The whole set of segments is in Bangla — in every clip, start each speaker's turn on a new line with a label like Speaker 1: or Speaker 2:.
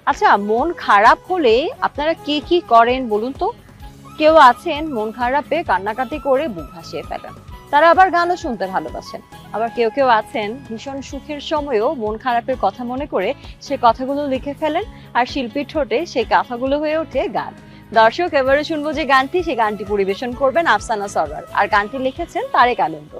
Speaker 1: আচ্ছা, মন খারাপ হলে আপনারা কে কি করেন বলুন তো? কেউ আছেন মন খারাপে কান্নাকাটি করে বুক ভাসিয়ে ফেলেন। তারা আবার গানও শুনতে ভালোবাসেন। আবার কেউ আছেন ভীষণ সুখের সময়েও মন খারাপের কথা মনে করে সে কথাগুলো লিখে ফেলেন, আর শিল্পীর ঠোঁটে সেই কথাগুলো হয়ে ওঠে গান। দর্শক, এবারে শুনবো যে গানটি, সেই গানটি পরিবেশন করবেন আফসানা সরওয়ার, আর গানটি লিখেছেন তারেক আনন্দ।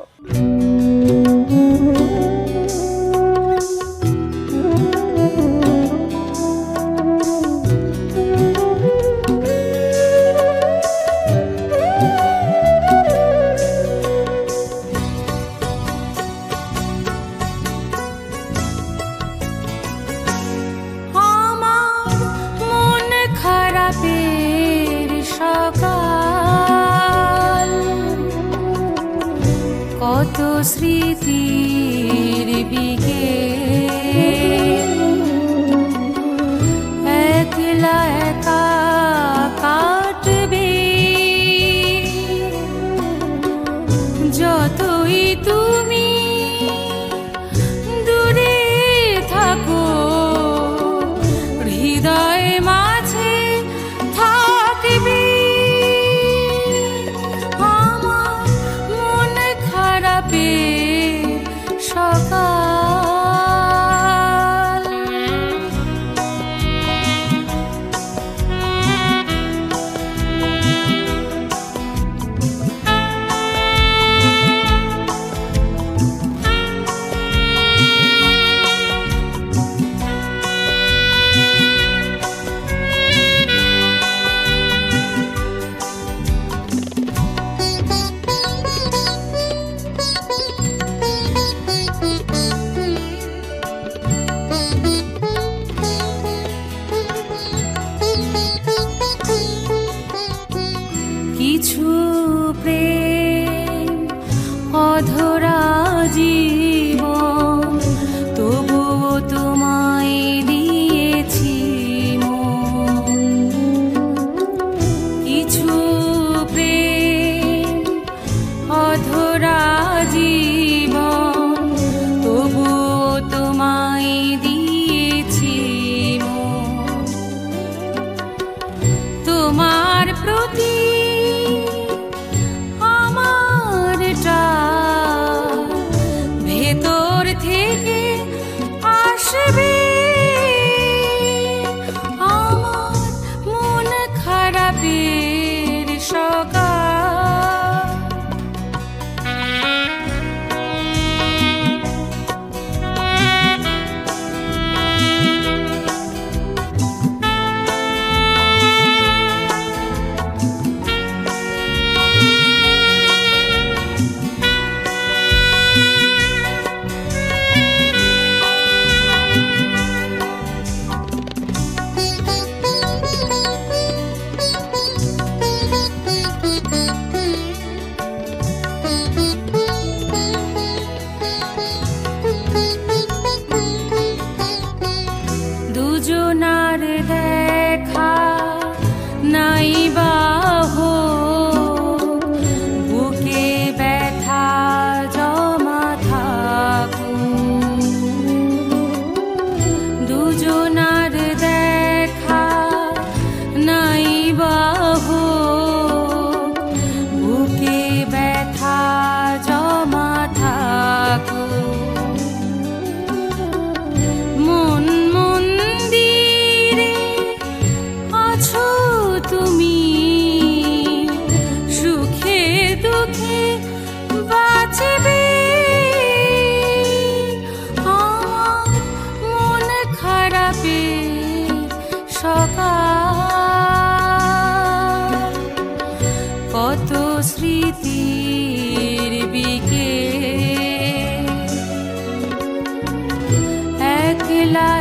Speaker 2: কত স্মৃতির বিকেল একলা একা কাটবে, যতই তুমি দূরে থাকো হৃদয় মাঝে থাকবে। আমার মন খারাপের সকাল, কিছু প্রেম অধরা জীবন, তবুও তোমায় দিয়েছি মন। কিছু প্রেম অধরা জীবন, তবুও তোমায় দিয়েছি মন। তোমার প্রতি ভেতর থেকে আসবে, আমার মন খারাপের সকাল। দুজনার দেখা নাই বাহ, বুকে ব্যথা জমা থাকুক। দুজনার দেখা নাই বাহ, বুকে ব্যথা জমা থাকুক। মন মন্দিরে আছো তুমি, সুখে দুঃখে বাঁচবে। আমার মন খারাপের সকাল, কত স্মৃতির বিকেল একলা